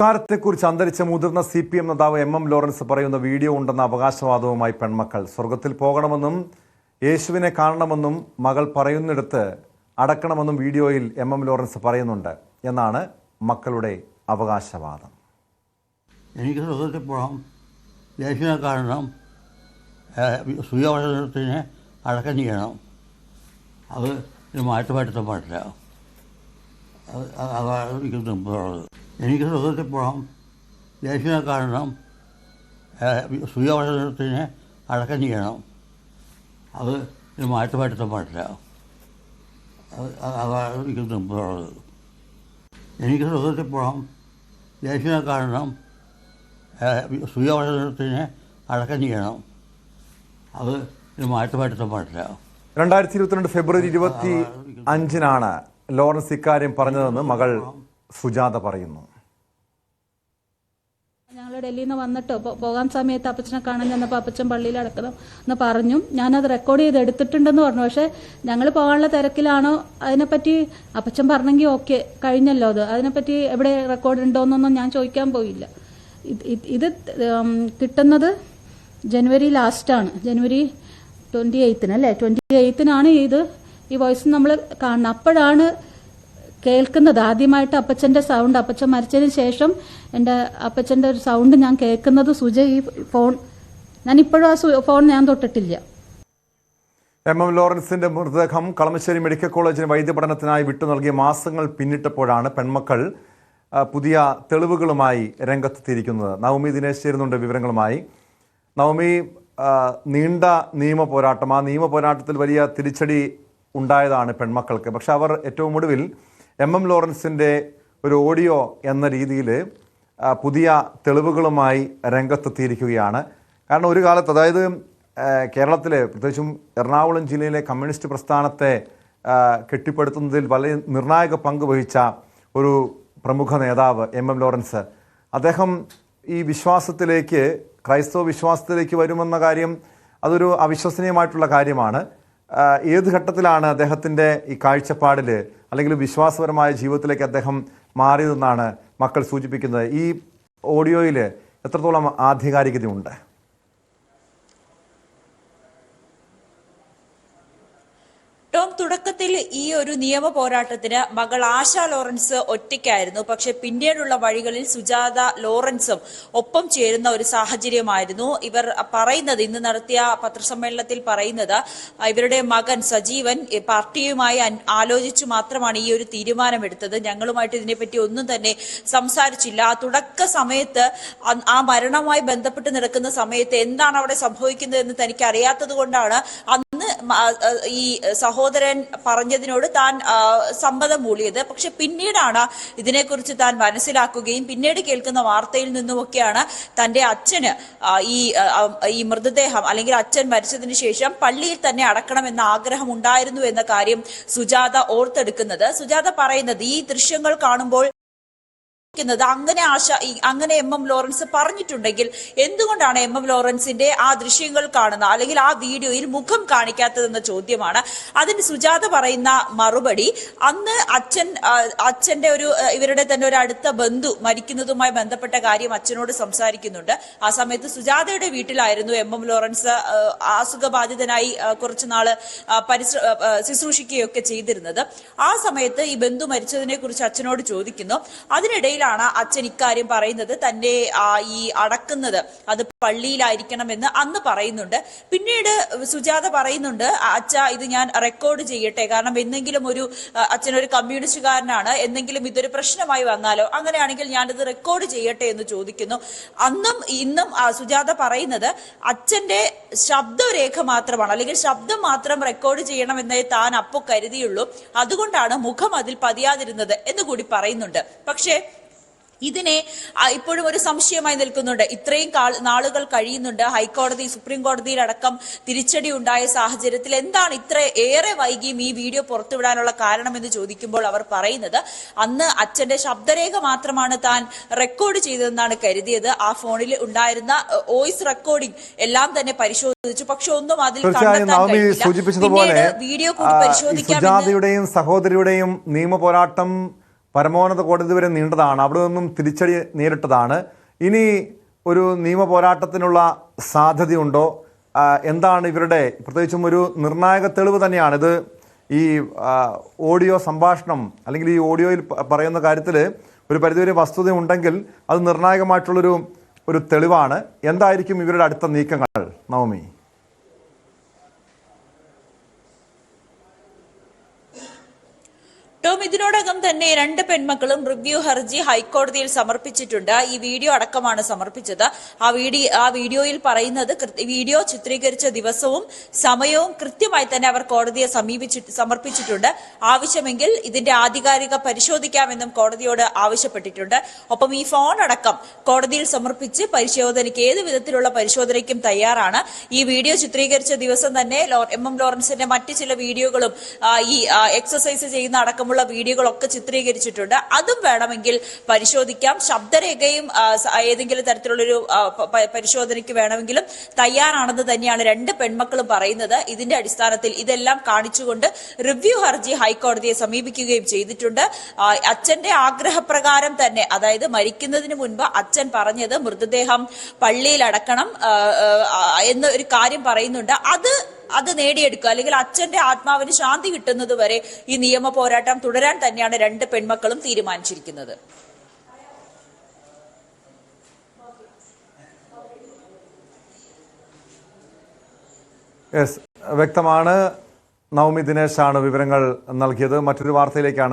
ത്തെക്കുറിച്ച് അന്തരിച്ച മുതിർന്ന CPM നേതാവ് MM ലോറൻസ് പറയുന്ന വീഡിയോ ഉണ്ടെന്ന അവകാശവാദവുമായി പെൺമക്കൾ. സ്വർഗത്തിൽ പോകണമെന്നും യേശുവിനെ കാണണമെന്നും മകൾ പറയുന്നിടത്ത് അടക്കണമെന്നും വീഡിയോയിൽ MM ലോറൻസ് പറയുന്നുണ്ട് എന്നാണ് മക്കളുടെ അവകാശവാദം. എനിക്ക് സ്വർഗത്തിൽ പോകണം, യേശുവിനെ കാണണം, സൂര്യവംശത്തിനെ അടക്കം ചെയ്യണം. അത് മാറ്റം വരുത്താൻ പാടില്ല. അതാണ് എനിക്ക് മുമ്പുള്ളത്. എനിക്ക് സ്വർഗത്തിൽ പോകണം, യേശുവിനെ കാണണം, സൂര്യവംശത്തിനെ അടക്കം ചെയ്യണം. അത് മാറ്റം വരുത്താൻ പാടില്ല. അതാണ് എനിക്ക് മുമ്പുള്ളത്. എനിക്ക് സ്വർഗത്തിൽ പോകണം, യേശുവിനെ കാണണം, സൂര്യവംശത്തിനെ അടക്കം ചെയ്യണം. അത് മാറ്റം വരുത്താൻ പാടില്ല. 2022 ഫെബ്രുവരി 25 ലോറൻസ് ഇക്കാര്യം പറഞ്ഞതെന്ന് മകൾ സുജാത പറയുന്നു. ഞങ്ങൾ ഡൽഹിയിൽ നിന്ന് വന്നിട്ട് പോകാൻ സമയത്ത് അപ്പച്ചനെ കാണാൻ ചെന്നപ്പോൾ അപ്പച്ചൻ പള്ളിയിൽ അടക്കണം എന്ന് പറഞ്ഞു. ഞാനത് റെക്കോർഡ് ചെയ്ത് എടുത്തിട്ടുണ്ടെന്ന് പറഞ്ഞു. പക്ഷേ ഞങ്ങൾ പോകാനുള്ള തിരക്കിലാണോ അതിനെപ്പറ്റി അപ്പച്ചൻ പറഞ്ഞെങ്കിൽ ഓക്കെ, കഴിഞ്ഞല്ലോ. അതിനെപ്പറ്റി എവിടെ റെക്കോർഡ് ഉണ്ടോയെന്നൊന്നും ഞാൻ ചോദിക്കാൻ പോയില്ല. ഇത് കിട്ടുന്നത് ജനുവരി ലാസ്റ്റാണ്, ജനുവരി 28 അല്ലേ, 28 ഈ വോയിസ് നമ്മൾ കാണുന്നത്. അപ്പോഴാണ് കേൾക്കുന്നത് ആദ്യമായിട്ട് അപ്പച്ചൻ്റെ സൗണ്ട്. അപ്പച്ചൻ മരിച്ചതിന് ശേഷം എൻ്റെ അപ്പച്ചൻ്റെ ഒരു സൗണ്ട് ഞാൻ കേൾക്കുന്നത്. ഈ ഫോൺ ഞാനിപ്പോഴും ആ ഫോൺ ഞാൻ തൊട്ടിട്ടില്ല. MM ലോറൻസിന്റെ മൃതദേഹം കളമശ്ശേരി മെഡിക്കൽ കോളേജിന് വൈദ്യപഠനത്തിനായി വിട്ടു നൽകിയ മാസങ്ങൾ പിന്നിട്ടപ്പോഴാണ് പെൺമക്കൾ പുതിയ തെളിവുകളുമായി രംഗത്തെത്തിയിരിക്കുന്നത്. നവമി ദിനേശ് ചേരുന്നുണ്ട് വിവരങ്ങളുമായി. നവമി, നീണ്ട നിയമ പോരാട്ടം, ആ നിയമ പോരാട്ടത്തിൽ വലിയ തിരിച്ചടി ഉണ്ടായതാണ് പെൺമക്കൾക്ക്. പക്ഷെ അവർ ഏറ്റവും ഒടുവിൽ MM ലോറൻസിൻ്റെ ഒരു ഓഡിയോ എന്ന രീതിയിൽ പുതിയ തെളിവുകളുമായി രംഗത്തെത്തിയിരിക്കുകയാണ്. കാരണം ഒരു കാലത്ത്, അതായത് കേരളത്തിലെ പ്രത്യേകിച്ചും എറണാകുളം ജില്ലയിലെ കമ്മ്യൂണിസ്റ്റ് പ്രസ്ഥാനത്തെ കെട്ടിപ്പടുത്തുന്നതിൽ വളരെ നിർണായക പങ്ക് വഹിച്ച ഒരു പ്രമുഖ നേതാവ് MM ലോറൻസ്, അദ്ദേഹം ഈ വിശ്വാസത്തിലേക്ക്, ക്രൈസ്തവ വിശ്വാസത്തിലേക്ക് വരുമെന്ന കാര്യം അതൊരു അവിശ്വസനീയമായിട്ടുള്ള കാര്യമാണ്. ഏത് ഘട്ടത്തിലാണ് അദ്ദേഹത്തിൻ്റെ ഈ കാഴ്ചപ്പാടിൽ അല്ലെങ്കിൽ വിശ്വാസപരമായ ജീവിതത്തിലേക്ക് അദ്ദേഹം മാറിയതെന്നാണ് മക്കൾ സൂചിപ്പിക്കുന്നത്? ഈ ഓഡിയോയിൽ എത്രത്തോളം ആധികാരികതയുണ്ട്? ടോം, തുടക്കത്തിൽ ഈ ഒരു നിയമ പോരാട്ടത്തിന് മകൾ ആശ ലോറൻസ് ഒറ്റയ്ക്കായിരുന്നു. പക്ഷെ പിന്നീടുള്ള വഴികളിൽ സുജാത ലോറൻസും ഒപ്പം ചേരുന്ന ഒരു സാഹചര്യമായിരുന്നു. ഇവർ പറയുന്നത്, ഇന്ന് നടത്തിയ പത്രസമ്മേളനത്തിൽ പറയുന്നത്, ഇവരുടെ മകൻ സജീവൻ പാർട്ടിയുമായി ആലോചിച്ചു മാത്രമാണ് ഈ ഒരു തീരുമാനമെടുത്തത്. ഞങ്ങളുമായിട്ട് ഇതിനെപ്പറ്റി ഒന്നും തന്നെ സംസാരിച്ചില്ല. ആ തുടക്ക സമയത്ത്, ആ മരണവുമായി ബന്ധപ്പെട്ട് നടക്കുന്ന സമയത്ത് എന്താണ് അവിടെ സംഭവിക്കുന്നത് എന്ന് തനിക്ക് അറിയാത്തത് കൊണ്ടാണ് ഈ സഹോദരൻ പറഞ്ഞതിനോട് താൻ സമ്മതം മൂളിയത്. പക്ഷെ പിന്നീടാണ് ഇതിനെക്കുറിച്ച് താൻ മനസ്സിലാക്കുകയും പിന്നീട് കേൾക്കുന്ന വാർത്തയിൽ നിന്നുമൊക്കെയാണ് തന്റെ അച്ഛന് ഈ മൃതദേഹം, അല്ലെങ്കിൽ അച്ഛൻ മരിച്ചതിന് ശേഷം പള്ളിയിൽ തന്നെ അടക്കണമെന്ന ആഗ്രഹം ഉണ്ടായിരുന്നു എന്ന കാര്യം സുജാത ഓർത്തെടുക്കുന്നത്. സുജാത പറയുന്നത്, ഈ ദൃശ്യങ്ങൾ കാണുമ്പോൾ അങ്ങനെ MM ലോറൻസ് പറഞ്ഞിട്ടുണ്ടെങ്കിൽ എന്തുകൊണ്ടാണ് MM ലോറൻസിന്റെ ആ ദൃശ്യങ്ങൾ കാണുന്ന, അല്ലെങ്കിൽ ആ വീഡിയോയിൽ മുഖം കാണിക്കാത്തതെന്ന ചോദ്യമാണ്. അതിന് സുജാത പറയുന്ന മറുപടി, അന്ന് അച്ഛന്റെ ഇവരുടെ തന്നെ ഒരു അടുത്ത ബന്ധു മരിക്കുന്നതുമായി ബന്ധപ്പെട്ട കാര്യം അച്ഛനോട് സംസാരിക്കുന്നുണ്ട്. ആ സമയത്ത് സുജാതയുടെ വീട്ടിലായിരുന്നു MM ലോറൻസ് അസുഖബാധിതനായി കുറച്ചുനാള് ശുശ്രൂഷിക്കുകയൊക്കെ ചെയ്തിരുന്നത്. ആ സമയത്ത് ഈ ബന്ധു മരിച്ചതിനെ കുറിച്ച് അച്ഛനോട് ചോദിക്കുന്നു. അതിനിടയിൽ അച്ഛൻ ഇക്കാര്യം പറയുന്നത്, തന്റെ ഈ അടക്കുന്നത് അത് പള്ളിയിലായിരിക്കണമെന്ന് അന്ന് പറയുന്നുണ്ട്. പിന്നീട് സുജാത പറയുന്നുണ്ട്, അച്ഛ ഇത് ഞാൻ റെക്കോർഡ് ചെയ്യട്ടെ, കാരണം എന്തെങ്കിലും അച്ഛനൊരു കമ്മ്യൂണിസ്റ്റുകാരനാണ്, എന്തെങ്കിലും ഇതൊരു പ്രശ്നമായി വന്നാലോ, അങ്ങനെയാണെങ്കിൽ ഞാനിത് റെക്കോർഡ് ചെയ്യട്ടെ എന്ന് ചോദിക്കുന്നു. അന്നും ഇന്നും സുജാത പറയുന്നത്, അച്ഛന്റെ ശബ്ദരേഖ മാത്രമാണ്, അല്ലെങ്കിൽ ശബ്ദം മാത്രം റെക്കോർഡ് ചെയ്യണമെന്നേ താൻ അപ്പോൾ കരുതിയുള്ളൂ, അതുകൊണ്ടാണ് മുഖം അതിൽ പതിയാതിരുന്നത് എന്ന് കൂടി പറയുന്നുണ്ട്. പക്ഷേ ഇതിനെ ഇപ്പോഴും ഒരു സംശയമായി നിൽക്കുന്നുണ്ട്. ഇത്രയും നാളുകൾ കഴിയുന്നുണ്ട്, ഹൈക്കോടതി, സുപ്രീം കോടതിയിലടക്കം തിരിച്ചടി ഉണ്ടായ സാഹചര്യത്തിൽ എന്താണ് ഇത്ര ഏറെ വൈകിയും ഈ വീഡിയോ പുറത്തുവിടാനുള്ള കാരണമെന്ന് ചോദിക്കുമ്പോൾ അവർ പറയുന്നത്, അന്ന് അച്ഛന്റെ ശബ്ദരേഖ മാത്രമാണ് താൻ റെക്കോർഡ് ചെയ്തതെന്നാണ് കരുതിയത്. ആ ഫോണിൽ ഉണ്ടായിരുന്ന വോയിസ് റെക്കോർഡിംഗ് എല്ലാം തന്നെ പരിശോധിച്ചു, പക്ഷെ ഒന്നും അതിൽ കണ്ടെത്താൻ കഴിഞ്ഞില്ല. വീഡിയോ കൂടി പരിശോധിക്കാം. സഹോദരിയുടെയും നിയമ പോരാട്ടം പരമോന്നത കോടതി വരെ നീണ്ടതാണ്, അവിടെ നിന്നും തിരിച്ചടി നേരിട്ടതാണ്. ഇനി ഒരു നിയമ പോരാട്ടത്തിനുള്ള സാധ്യതയുണ്ടോ? എന്താണ് ഇവരുടെ പ്രത്യേകിച്ചും ഒരു നിർണായക തെളിവ് തന്നെയാണിത്. ഈ ഓഡിയോ സംഭാഷണം അല്ലെങ്കിൽ ഈ ഓഡിയോയിൽ പറയുന്ന കാര്യത്തിൽ ഒരു പരിധിവരെ വസ്തുത ഉണ്ടെങ്കിൽ അത് നിർണായകമായിട്ടുള്ളൊരു തെളിവാണ്. എന്തായിരിക്കും ഇവരുടെ അടുത്ത നീക്കങ്ങൾ, നവമി? ടോം, ഇതിനോടകം തന്നെ 2 പെൺമക്കളും റിവ്യൂ ഹർജി ഹൈക്കോടതിയിൽ സമർപ്പിച്ചിട്ടുണ്ട്. ഈ വീഡിയോ അടക്കമാണ് സമർപ്പിച്ചത്. ആ വീഡിയോയിൽ പറയുന്നത് വീഡിയോ ചിത്രീകരിച്ച ദിവസവും സമയവും കൃത്യമായി തന്നെ അവർ കോടതിയെ സമർപ്പിച്ചിട്ടുണ്ട്. ആവശ്യമെങ്കിൽ ഇതിന്റെ ആധികാരിക പരിശോധിക്കാമെന്നും കോടതിയോട് ആവശ്യപ്പെട്ടിട്ടുണ്ട്. ഒപ്പം ഈ ഫോൺ അടക്കം കോടതിയിൽ സമർപ്പിച്ച് പരിശോധനയ്ക്ക് ഏത് വിധത്തിലുള്ള പരിശോധനയ്ക്കും തയ്യാറാണ്. ഈ വീഡിയോ ചിത്രീകരിച്ച ദിവസം തന്നെ MM ലോറൻസിന്റെ മറ്റ് ചില വീഡിയോകളും ഈ എക്സസൈസ് ചെയ്യുന്ന അടക്കമുള്ള വീഡിയോകളൊക്കെ ചിത്രീകരിച്ചിട്ടുണ്ട്. അതും വേണമെങ്കിൽ പരിശോധിക്കാം. ശബ്ദരേഖയും ഏതെങ്കിലും തരത്തിലുള്ളൊരു പരിശോധനയ്ക്ക് വേണമെങ്കിലും തയ്യാറാണെന്ന് തന്നെയാണ് 2 പെൺമക്കളും പറയുന്നത്. ഇതിന്റെ അടിസ്ഥാനത്തിൽ ഇതെല്ലാം കാണിച്ചുകൊണ്ട് റിവ്യൂ ഹർജി ഹൈക്കോടതിയെ സമീപിക്കുകയും ചെയ്തിട്ടുണ്ട്. അച്ഛന്റെ ആഗ്രഹപ്രകാരം തന്നെ, അതായത് മരിക്കുന്നതിന് മുൻപ് അച്ഛൻ പറഞ്ഞത് മൃതദേഹം പള്ളിയിൽ അടക്കണം എന്ന ഒരു കാര്യം പറയുന്നുണ്ട്. അത് നേടിയെടുക്കുക, അല്ലെങ്കിൽ അച്ഛന്റെ ആത്മാവിന് ശാന്തി കിട്ടുന്നത് വരെ ഈ നിയമ പോരാട്ടം തുടരാൻ തന്നെയാണ് 2 പെൺമക്കളും തീരുമാനിച്ചിരിക്കുന്നത്. വ്യക്തമാണ്. നവമി ദിനേശാണ് വിവരങ്ങൾ നൽകിയത്. മറ്റൊരു വാർത്തയിലേക്കാണ്